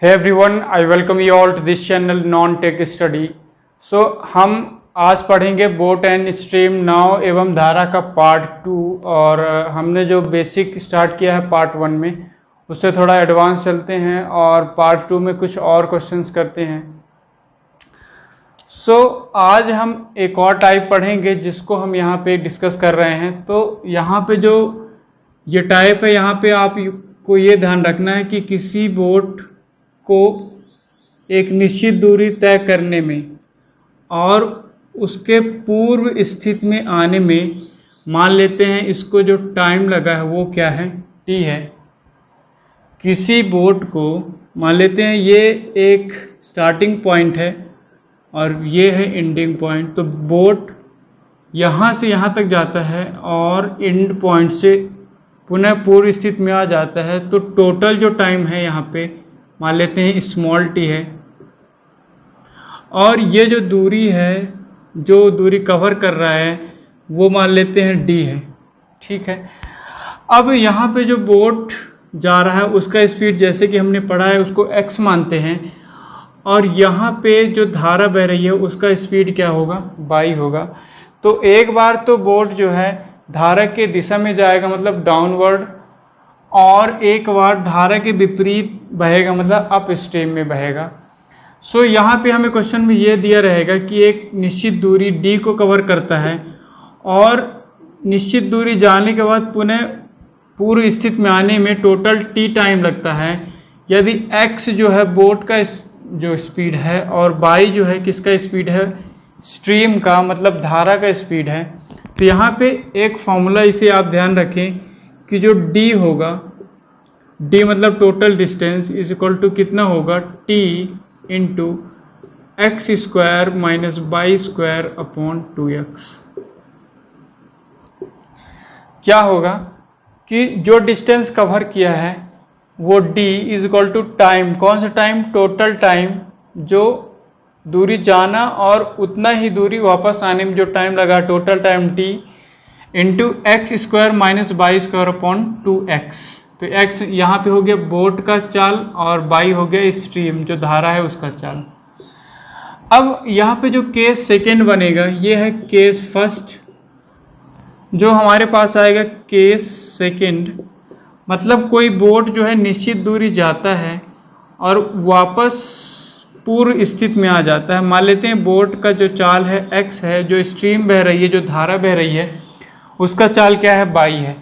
Hey everyone, I welcome you all to this channel Non-Tech Study. So हम आज पढ़ेंगे boat and stream नाव एवं धारा का पार्ट 2 और हमने जो बेसिक स्टार्ट किया है पार्ट 1 में उससे थोड़ा एडवांस चलते हैं और पार्ट 2 में कुछ और क्वेश्चंस करते हैं। आज हम एक और टाइप पढ़ेंगे जिसको हम यहाँ पे डिस्कस कर रहे हैं। तो यहाँ पे जो ये टाइप है, यहाँ पे आपको ये ध्यान रखना है कि किसी बोट को एक निश्चित दूरी तय करने में और उसके पूर्व स्थिति में आने में मान लेते हैं इसको जो टाइम लगा है वो क्या है, टी है। किसी बोट को मान लेते हैं ये एक स्टार्टिंग पॉइंट है और ये है एंडिंग पॉइंट। तो बोट यहाँ से यहाँ तक जाता है और एंड पॉइंट से पुनः पूर्व स्थिति में आ जाता है। तो टोटल जो टाइम है यहाँ पे मान लेते हैं स्मॉल टी है और ये जो दूरी है, जो दूरी कवर कर रहा है वो मान लेते हैं डी है। ठीक है, अब यहाँ पे जो बोट जा रहा है उसका स्पीड जैसे कि हमने पढ़ा है उसको x मानते हैं और यहाँ पे जो धारा बह रही है उसका स्पीड क्या होगा, y होगा। तो एक बार तो बोट जो है धारा के दिशा में जाएगा मतलब डाउनवर्ड, और एक बार धारा के विपरीत बहेगा मतलब अप स्ट्रीम में बहेगा। यहाँ पे हमें क्वेश्चन में ये दिया रहेगा कि एक निश्चित दूरी d को कवर करता है और निश्चित दूरी जाने के बाद पुनः पूर्व स्थिति में आने में टोटल t टाइम लगता है। यदि x जो है बोट का जो स्पीड है और y जो है किसका स्पीड है, स्ट्रीम का मतलब धारा का स्पीड है। तो यहाँ पे एक फॉर्मूला इसे आप ध्यान रखें कि जो d होगा, d मतलब total distance is equal to कितना होगा, t into x square minus y square upon 2x। क्या होगा कि जो डिस्टेंस कवर किया है वो d is equal to time, कौन सा टाइम, टोटल टाइम, जो दूरी जाना और उतना ही दूरी वापस आने में जो टाइम लगा total time t into x square minus y square upon 2x। तो x यहाँ पे हो गया बोट का चाल और y हो गया स्ट्रीम जो धारा है उसका चाल। अब यहाँ पे जो केस सेकेंड बनेगा ये है केस फर्स्ट, जो हमारे पास आएगा केस सेकेंड। मतलब कोई बोट जो है निश्चित दूरी जाता है और वापस पूर्व स्थिति में आ जाता है। मान लेते हैं बोट का जो चाल है x है, जो स्ट्रीम बह रही है, जो धारा बह रही है उसका चाल क्या है, y है।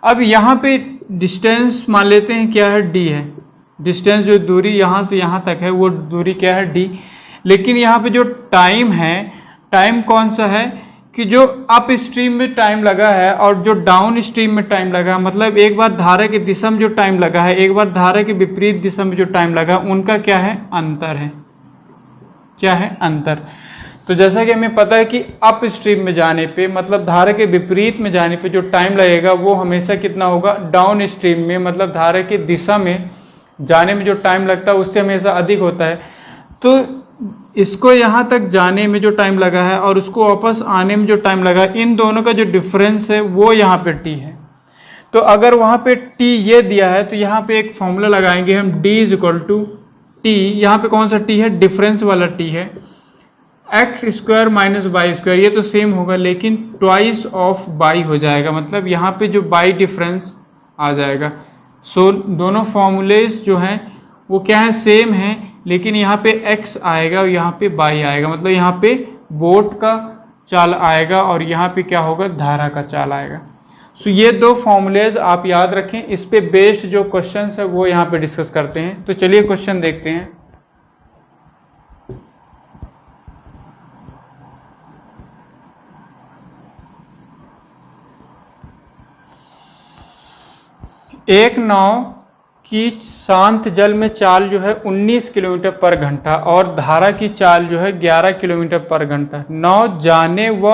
अब यहाँ पे डिस्टेंस मान लेते हैं क्या है, d है। डिस्टेंस जो दूरी यहाँ से यहाँ तक है वो दूरी क्या है, d। लेकिन यहाँ पे जो टाइम है, टाइम कौन सा है कि जो अप स्ट्रीम में टाइम लगा है और जो डाउन स्ट्रीम में टाइम लगा है, मतलब एक बार धारा की दिशा में जो टाइम लगा है, एक बार धारा के विपरीत दिशा में जो टाइम लगा, उनका क्या है, अंतर है। क्या है, अंतर। तो जैसा कि हमें पता है कि अप स्ट्रीम में जाने पे मतलब धारा के विपरीत में जाने पे जो टाइम लगेगा वो हमेशा कितना होगा, डाउन स्ट्रीम में मतलब धारा की दिशा में जाने में जो टाइम लगता है उससे हमेशा अधिक होता है। तो इसको यहाँ तक जाने में जो टाइम लगा है और उसको वापस आने में जो टाइम लगा है, इन दोनों का जो डिफरेंस है वो यहाँ पे t है। तो अगर वहाँ पे t ये दिया है तो यहाँ पे एक फॉर्मूला लगाएंगे हम, d is equal to t, यहाँ पे कौन सा t है, डिफरेंस वाला t है, x square minus y square. ये तो सेम होगा लेकिन ट्वाइस ऑफ y हो जाएगा, मतलब यहाँ पे जो y डिफरेंस आ जाएगा। दोनों फॉर्मूलेज जो हैं वो क्या है, सेम हैं, लेकिन यहाँ पे x आएगा और यहाँ पे y आएगा, मतलब यहाँ पे बोट का चाल आएगा और यहाँ पे क्या होगा, धारा का चाल आएगा। ये दो फॉर्मूलेज आप याद रखें। इस पे बेस्ड जो क्वेश्चन है वो यहाँ पे डिस्कस करते हैं। तो चलिए क्वेश्चन देखते हैं। एक नाव की शांत जल में चाल जो है 19 किलोमीटर पर घंटा और धारा की चाल जो है 11 किलोमीटर पर घंटा। नाव जाने व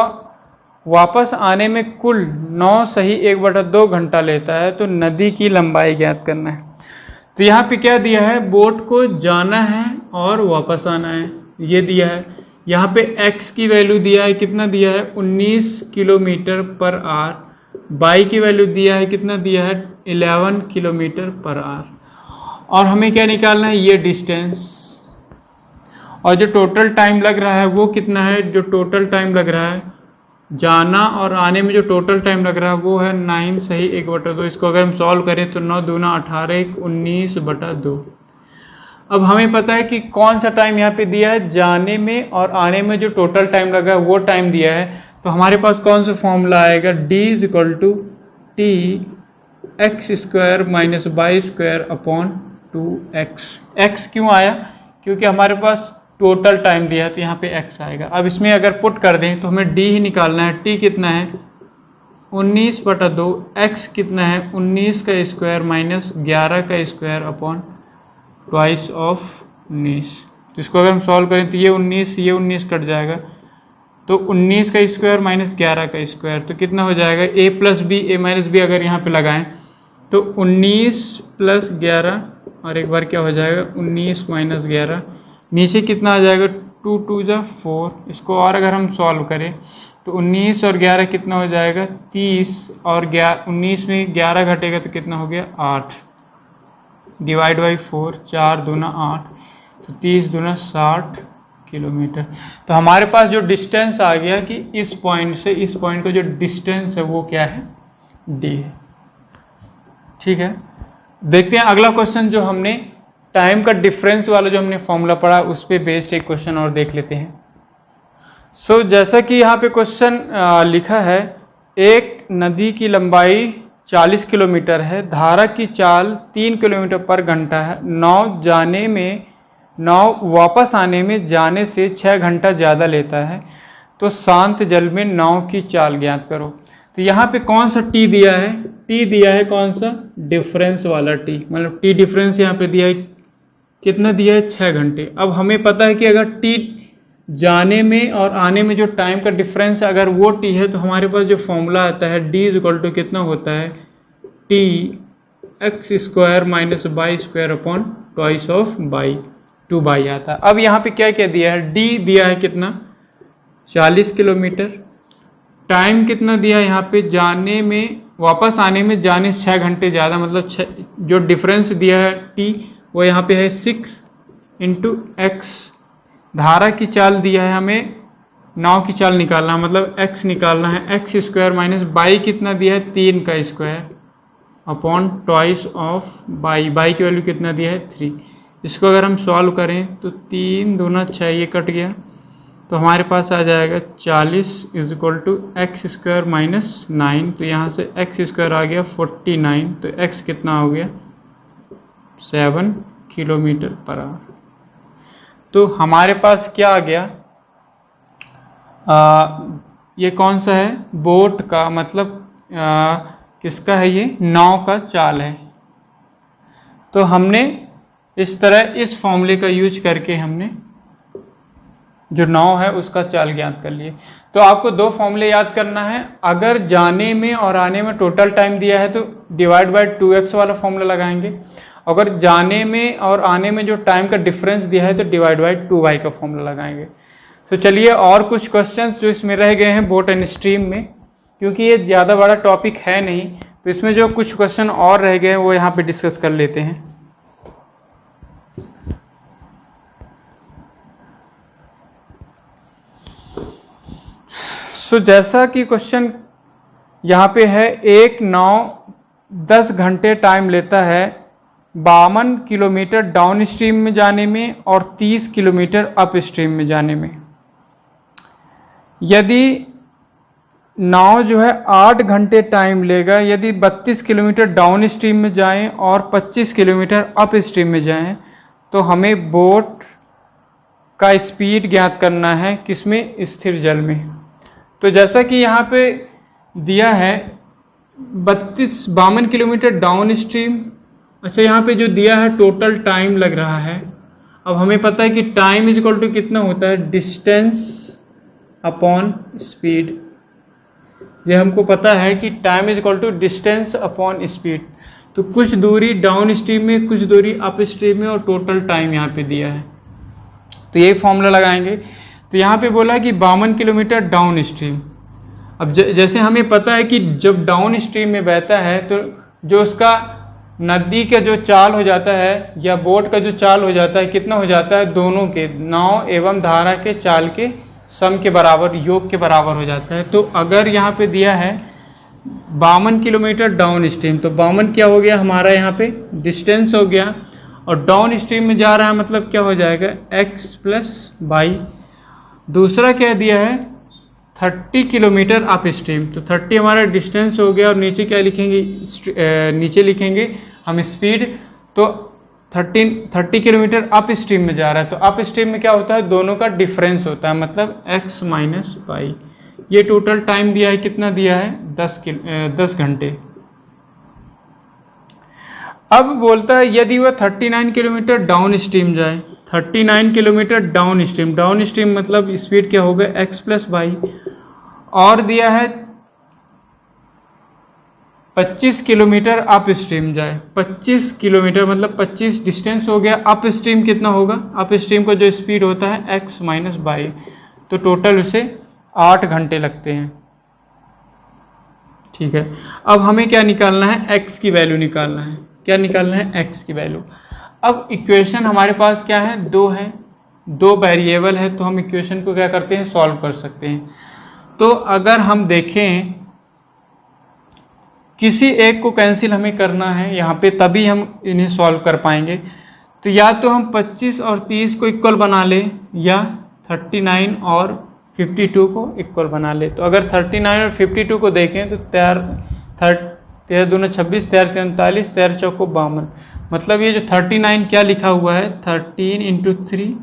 वापस आने में कुल 9 सही 1/2 घंटा लेता है। तो नदी की लंबाई ज्ञात करना है। तो यहाँ पे क्या दिया है, बोट को जाना है और वापस आना है, ये दिया है। यहाँ पे x की वैल्यू दिया है, कितना दिया है, 19 किलोमीटर पर आवर। y की वैल्यू दिया है, कितना दिया है, 11 किलोमीटर पर आवर। और हमें क्या निकालना है, ये डिस्टेंस। और जो टोटल टाइम लग रहा है वो कितना है, जो टोटल टाइम लग रहा है जाना और आने में जो टोटल टाइम लग रहा है वो है 9 सही 1/2। इसको अगर हम सॉल्व करें तो 9 दूना 18 1 19/2। अब हमें पता है कि कौन सा टाइम यहाँ पे दिया है, जाने में और आने में जो टोटल टाइम लगा है वो टाइम दिया है। तो हमारे पास कौन सा फॉर्मूला आएगा, d = t x² - y² / 2x। x क्यों आया, क्योंकि हमारे पास टोटल टाइम दिया है तो यहाँ पे x आएगा। अब इसमें अगर पुट कर दें तो हमें d ही निकालना है। t कितना है 19/2, x कितना है 19 का स्क्वायर माइनस 11 का स्क्वायर अपॉन ट्वाइस ऑफ 19। तो इसको अगर हम सॉल्व करें तो ये 19 कट जाएगा, तो 19 का स्क्वायर माइनस 11 का स्क्वायर तो कितना हो जाएगा, a + b a - b अगर यहाँ पे लगाएं तो 19 + 11 और एक बार क्या हो जाएगा 19 - 11, नीचे कितना आ जाएगा 2 2 जा 4। इसको और अगर हम सॉल्व करें तो 19 और 11 कितना हो जाएगा 30 और 19 में 11 घटेगा तो कितना हो गया 8, डिवाइड बाई 4, 4 दूना 8 तो 30 दूना 60 किलोमीटर। तो हमारे पास जो डिस्टेंस आ गया कि इस पॉइंट से इस पॉइंट का जो डिस्टेंस है वो क्या है, d है। ठीक है, देखते हैं अगला क्वेश्चन जो हमने टाइम का डिफरेंस वाला जो हमने फॉर्मूला पढ़ा उस पे बेस्ड एक क्वेश्चन और देख लेते हैं। सो जैसा कि यहाँ पे क्वेश्चन लिखा है, एक नदी की लंबाई 40 किलोमीटर है, धारा की चाल 3 किलोमीटर पर घंटा है, नाव वापस आने में जाने से 6 घंटा ज़्यादा लेता है, तो शांत जल में नाव की चाल ज्ञात करो। तो यहाँ पे कौन सा t दिया है, t दिया है कौन सा, डिफरेंस वाला t, मतलब t डिफरेंस यहाँ पे दिया है, कितना दिया है 6 घंटे। अब हमें पता है कि अगर t जाने में और आने में जो टाइम का डिफरेंस है अगर वो t है तो हमारे पास जो फॉर्मूला आता है d = कितना होता है t x² - y² upon twice of by 2 आता है। अब यहाँ पे क्या क्या दिया है, d दिया है कितना 40 किलोमीटर, टाइम कितना दिया है यहाँ पे जाने में वापस आने में जाने से 6 घंटे ज़्यादा, मतलब जो डिफरेंस दिया है t वो यहाँ पे है 6 × x। धारा की चाल दिया है, हमें नाव की चाल निकालना है मतलब x निकालना है, x² - बाई कितना दिया है 3 का square upon twice of by की वैल्यू कितना दिया है 3। इसको अगर हम सॉल्व करें तो 3 दूना 6 ये कट गया तो हमारे पास आ जाएगा 40 = x² - 9। तो यहाँ से x² आ गया 49, तो x कितना हो गया 7 km/h। तो हमारे पास क्या आ गया, ये कौन सा है, बोट का, मतलब किसका है, ये नाव का चाल है। तो हमने इस तरह इस फॉर्मूले का यूज करके हमने जो नाव है उसका चाल ज्ञात कर लिए। तो आपको 2 फॉर्मूले याद करना है, अगर जाने में और आने में टोटल टाइम दिया है तो डिवाइड बाय 2x वाला फॉर्मूला लगाएंगे, अगर जाने में और आने में जो टाइम का डिफरेंस दिया है तो डिवाइड बाय 2y का फॉर्मूला लगाएंगे। तो चलिए और कुछ क्वेश्चंस जो इसमें रह गए हैं बोट एंड स्ट्रीम में, क्योंकि ये ज़्यादा बड़ा टॉपिक है नहीं तो इसमें जो कुछ क्वेश्चन और रह गए हैं वो यहाँ पे डिस्कस कर लेते हैं। सो जैसा कि क्वेश्चन यहाँ पे है, एक नाव 10 घंटे टाइम लेता है 52 किलोमीटर डाउन स्ट्रीम में जाने में और 30 किलोमीटर अप स्ट्रीम में जाने में। यदि नाव जो है 8 घंटे टाइम लेगा यदि 32 किलोमीटर डाउन स्ट्रीम में जाएं और 25 किलोमीटर अप स्ट्रीम में जाएं, तो हमें बोट का स्पीड ज्ञात करना है, किसमें, स्थिर जल में। तो जैसा कि यहाँ पे दिया है 52 किलोमीटर डाउन स्ट्रीम, अच्छा यहाँ पे जो दिया है टोटल टाइम लग रहा है। अब हमें पता है कि टाइम = कितना होता है, डिस्टेंस अपॉन स्पीड। ये हमको पता है कि टाइम = डिस्टेंस अपॉन स्पीड। तो कुछ दूरी डाउन स्ट्रीम में, कुछ दूरी अप स्ट्रीम में और टोटल टाइम यहाँ पे दिया है, तो यही फॉर्मूला लगाएंगे। तो यहाँ पे बोला है कि 52 किलोमीटर डाउन स्ट्रीम। अब जैसे हमें पता है कि जब डाउन स्ट्रीम में बहता है तो जो उसका नदी का जो चाल हो जाता है या बोट का जो चाल हो जाता है कितना हो जाता है, दोनों के नाव एवं धारा के चाल के सम के बराबर, योग के बराबर हो जाता है। तो अगर यहाँ पे दिया है 52 किलोमीटर डाउन स्ट्रीम, तो 52 क्या हो गया हमारा यहाँ पे डिस्टेंस हो गया, और डाउन स्ट्रीम में जा रहा है मतलब क्या हो जाएगा x प्लस बाई। दूसरा क्या दिया है 30 किलोमीटर अप स्ट्रीम, तो 30 हमारा डिस्टेंस हो गया, और नीचे क्या लिखेंगे, नीचे लिखेंगे हम स्पीड। तो 30 किलोमीटर अप स्ट्रीम में जा रहा है, तो अप स्ट्रीम में क्या होता है, दोनों का डिफरेंस होता है, मतलब x माइनस बाई। ये टोटल टाइम दिया है, कितना दिया है 10 घंटे। अब बोलता है यदि वह 39 किलोमीटर डाउन स्ट्रीम जाए, 39 किलोमीटर डाउन स्ट्रीम मतलब स्पीड क्या होगा x प्लस बाई, और दिया है 25 किलोमीटर अप स्ट्रीम जाए, 25 किलोमीटर मतलब 25 डिस्टेंस हो गया, अप स्ट्रीम कितना होगा, अप स्ट्रीम का जो स्पीड होता है x माइनस बाई, तो टोटल उसे 8 घंटे लगते हैं। ठीक है, अब हमें क्या निकालना है, x की वैल्यू निकालना है। क्या निकालना है, x की वैल्यू। अब इक्वेशन हमारे पास क्या है, दो वेरिएबल है, तो हम इक्वेशन को क्या करते हैं, सॉल्व कर सकते हैं। तो अगर हम देखें किसी एक को कैंसिल हमें करना है यहाँ पे, तभी हम इन्हें सॉल्व कर पाएंगे। तो या तो हम 25 और 30 को इक्वल बना ले, या 39 और 52 को इक्वल बना ले। तो अगर 39 और 52 को देखें तो 13 दूना 26, 13 39, 13 चौको 52, मतलब ये जो 39 क्या लिखा हुआ है 13 इंटू 3,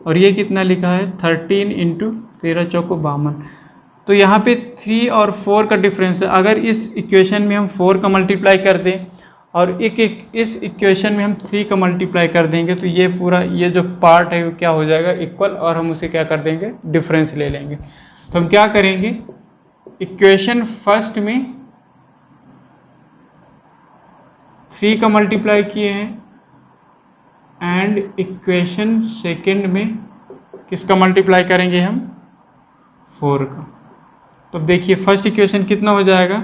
और ये कितना लिखा है 13 इंटू 13 चौको 52। तो यहाँ पे 3 और 4 का डिफरेंस है। अगर इस इक्वेशन में हम 4 का मल्टीप्लाई कर दें और इस इक्वेशन में हम 3 का मल्टीप्लाई कर देंगे, तो ये पूरा ये जो पार्ट है वो क्या हो जाएगा इक्वल, और हम उसे क्या कर देंगे डिफरेंस ले लेंगे। तो हम क्या करेंगे, इक्वेशन फर्स्ट में 3 का मल्टीप्लाई किए हैं, एंड इक्वेशन सेकेंड में किसका मल्टीप्लाई करेंगे हम 4 का। तो देखिए फर्स्ट इक्वेशन कितना हो जाएगा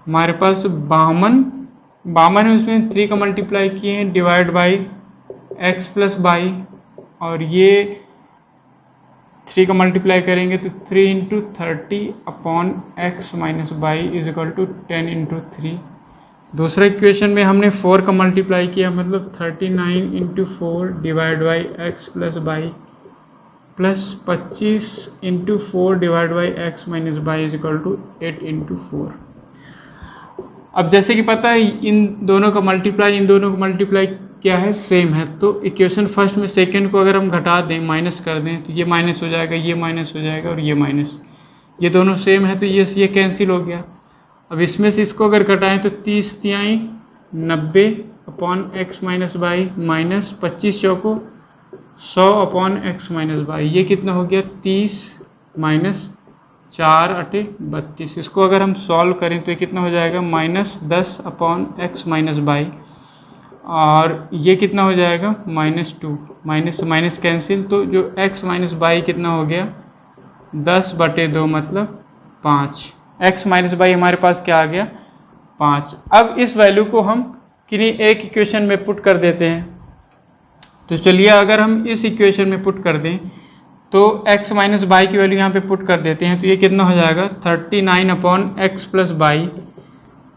हमारे पास 52 है, उसमें 3 का मल्टीप्लाई किए हैं divide by x plus y, और ये 3 का मल्टीप्लाई करेंगे तो 3 into 30 upon x minus y is equal to 10 into 3। दूसरा इक्वेशन में हमने 4 का मल्टीप्लाई किया, मतलब 39 into 4 divide by x plus y plus 25 into 4 divide by x minus y is equal to 8 into 4। अब जैसे कि पता है इन दोनों का मल्टीप्लाई क्या है, सेम है। तो इक्वेशन फर्स्ट में सेकंड को अगर हम घटा दें, माइनस कर दें, तो ये माइनस हो जाएगा, ये माइनस हो जाएगा, और ये माइनस, ये दोनों सेम है, तो ये कैंसिल हो गया। अब इसमें से इसको अगर घटाएं तो 30 तिहाई 90 upon x minus by minus 25 choco 100 upon x minus by, ये कितना हो गया 30 माइनस 4 8 32। इसको अगर हम सॉल्व करें तो ये कितना हो जाएगा -10 अपॉन एक्स माइनस बाई, और ये कितना हो जाएगा -2, माइनस से माइनस कैंसिल, तो जो x माइनस बाई कितना हो गया 10/2 मतलब 5। x माइनस बाई हमारे पास क्या आ गया 5। अब इस वैल्यू को हम किन्हीं एक इक्वेशन में पुट कर देते हैं। तो चलिए अगर हम इस इक्वेशन में पुट कर दें तो x माइनस बाई की वैल्यू यहाँ पे पुट कर देते हैं, तो ये कितना हो जाएगा 39 upon x plus by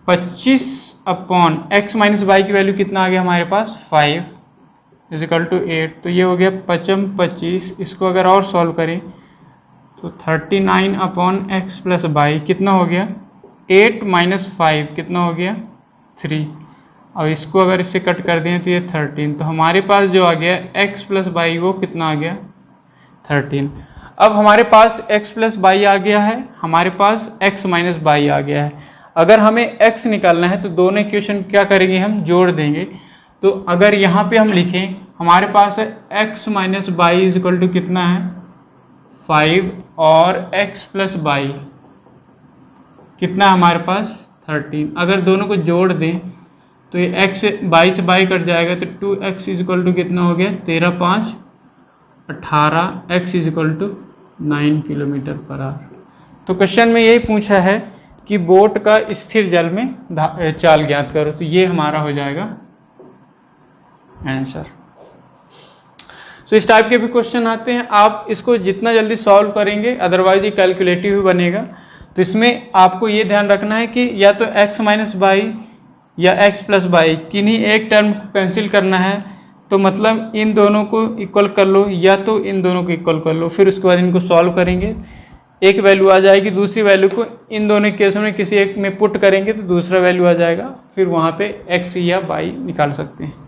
25 upon x minus by की वैल्यू कितना आ गया हमारे पास 5 इज इक्वल टू 8। तो ये हो गया 5 25। इसको अगर और सॉल्व करें तो 39 अपॉन एक्स प्लस बाई कितना हो गया 8 माइनस 5 कितना हो गया 3। अब इसको अगर इससे कट कर दें तो ये 13। तो हमारे पास जो आ गया x प्लस बाई वो कितना आ गया 13। अब हमारे पास x प्लस बाई आ गया है, हमारे पास x माइनस बाई आ गया है। अगर हमें x निकालना है तो दोनों इक्वेशन क्या करेंगे हम जोड़ देंगे। तो अगर यहाँ पे हम लिखें हमारे पास है x minus y is equal to कितना है 5 और x प्लस बाई कितना है हमारे पास 13। अगर दोनों को जोड़ दें तो ये x बाई से बाई कट जाएगा तो 2x इज इक्वल टू कितना हो गया 13 5 18 x is equal to 9 kilometre per hour. तो क्वेश्चन में यही पूछा है कि बोट का स्थिर जल में चाल ज्ञात करो। तो ये हमारा हो जाएगा आंसर। तो इस टाइप के भी क्वेश्चन आते हैं, आप इसको जितना जल्दी सॉल्व करेंगे अदरवाइज ये कैलकुलेटिव ही बनेगा। तो इसमें आपको ये ध्यान रखना है कि या तो x माइनस बाई या x प्लस बाई किन्हीं एक टर्म को कैंसिल करना है, तो मतलब इन दोनों को इक्वल कर लो या तो इन दोनों को इक्वल कर लो, फिर उसके बाद इनको सॉल्व करेंगे, एक वैल्यू आ जाएगी, दूसरी वैल्यू को इन दोनों केसों में किसी एक में पुट करेंगे तो दूसरा वैल्यू आ जाएगा, फिर वहाँ पे x या y निकाल सकते हैं।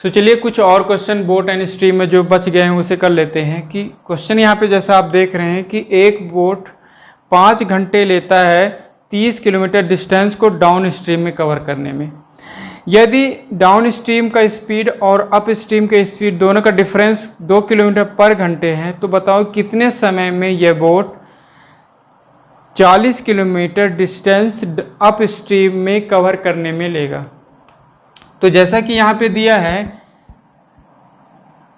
तो चलिए कुछ और क्वेश्चन बोट एंड स्ट्रीम में जो बच गए हैं उसे कर लेते हैं। कि क्वेश्चन यहाँ पे जैसा आप देख रहे हैं कि एक बोट 5 घंटे लेता है 30 किलोमीटर डिस्टेंस को डाउन स्ट्रीम में कवर करने में। यदि डाउन स्ट्रीम का स्पीड और अप स्ट्रीम का स्पीड दोनों का डिफरेंस 2 किलोमीटर पर घंटे है, तो बताओ कितने समय में यह boat 40 kilometre distance up stream में कवर करने में लेगा। तो जैसा कि यहाँ पे दिया है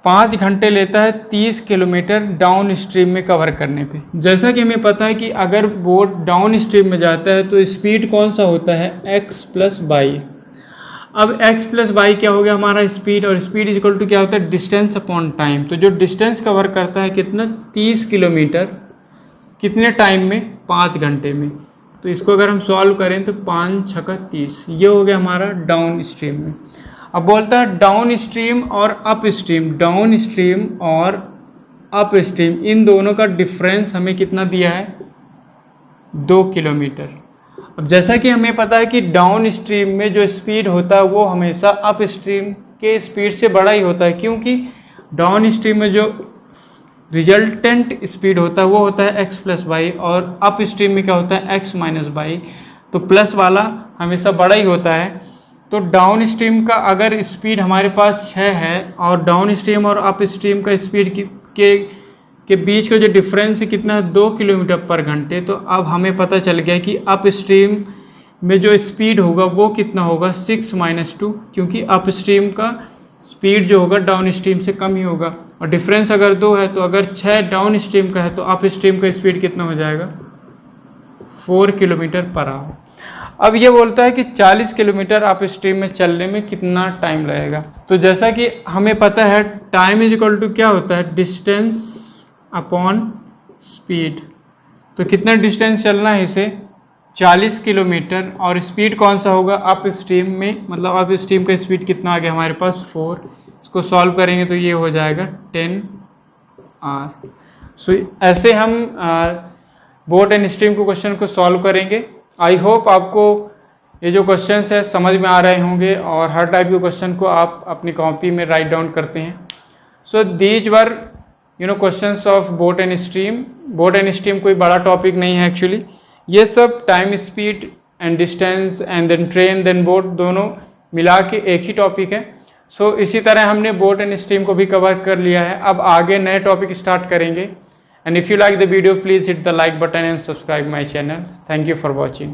5 घंटे लेता है 30 किलोमीटर डाउन स्ट्रीम में कवर करने पे। जैसा कि हमें पता है कि अगर बोट डाउन स्ट्रीम में जाता है तो स्पीड कौन सा होता है, x प्लस बाई। अब x प्लस बाई क्या हो गया हमारा स्पीड, और स्पीड इज इक्वल टू क्या होता है, डिस्टेंस अपॉन टाइम। तो जो डिस्टेंस कवर करता है कितना, 30 किलोमीटर, कितने टाइम में, 5 घंटे में। तो इसको अगर हम सॉल्व करें तो 5 छक्का 30, ये हो गया हमारा डाउन स्ट्रीम में। अब बोलता है डाउन स्ट्रीम और अप स्ट्रीम, डाउन स्ट्रीम और अप स्ट्रीम इन दोनों का डिफरेंस हमें कितना दिया है, 2 किलोमीटर। अब जैसा कि हमें पता है कि डाउन स्ट्रीम में जो स्पीड होता है वो हमेशा अप स्ट्रीम के स्पीड से बड़ा ही होता है, क्योंकि डाउन स्ट्रीम में जो रिजल्टेंट स्पीड होता है वो होता है x प्लस बाई, और अप स्ट्रीम में क्या होता है, x माइनस बाई। तो प्लस वाला हमेशा बड़ा ही होता है। तो डाउन स्ट्रीम का अगर स्पीड हमारे पास 6 है और डाउन स्ट्रीम और अप स्ट्रीम का स्पीड के बीच का जो डिफरेंस है कितना है, 2 किलोमीटर पर घंटे। तो अब हमें पता चल गया कि अप स्ट्रीम में जो स्पीड होगा वो कितना होगा, 6 माइनस 2, क्योंकि अप स्ट्रीम का स्पीड जो होगा डाउन स्ट्रीम से कम ही होगा। और डिफरेंस अगर 2 है तो अगर 6 डाउन स्ट्रीम का है तो अप स्ट्रीम का स्पीड कितना हो जाएगा, 4 किलोमीटर पर आवर। अब ये बोलता है कि 40 किलोमीटर अप स्ट्रीम में चलने में कितना टाइम लगेगा। तो जैसा कि हमें पता है टाइम इज इक्वल टू क्या होता है, डिस्टेंस अपॉन स्पीड। तो कितना डिस्टेंस चलना है इसे, 40 किलोमीटर, और स्पीड कौन सा होगा, अप स्ट्रीम में, मतलब अप स्ट्रीम का स्पीड कितना आ गया हमारे पास, 4। इसको सॉल्व करेंगे तो ये हो जाएगा 10 आर। सो ऐसे हम बोट एंड स्ट्रीम को क्वेश्चन को सॉल्व करेंगे। आई होप आपको ये जो क्वेश्चंस है समझ में आ रहे होंगे और हर टाइप के क्वेश्चन को आप अपनी कॉपी में राइट डाउन करते हैं। So these were questions of boat and stream. Boat and stream कोई बड़ा टॉपिक नहीं है एक्चुअली, ये सब time, speed and distance and then train then boat दोनों मिला के एक ही टॉपिक है। सो इसी तरह हमने बोट एंड स्ट्रीम को भी कवर कर लिया है। अब आगे नए टॉपिक स्टार्ट करेंगे। And if you like the video, please hit the like button and subscribe my channel. Thank you for watching.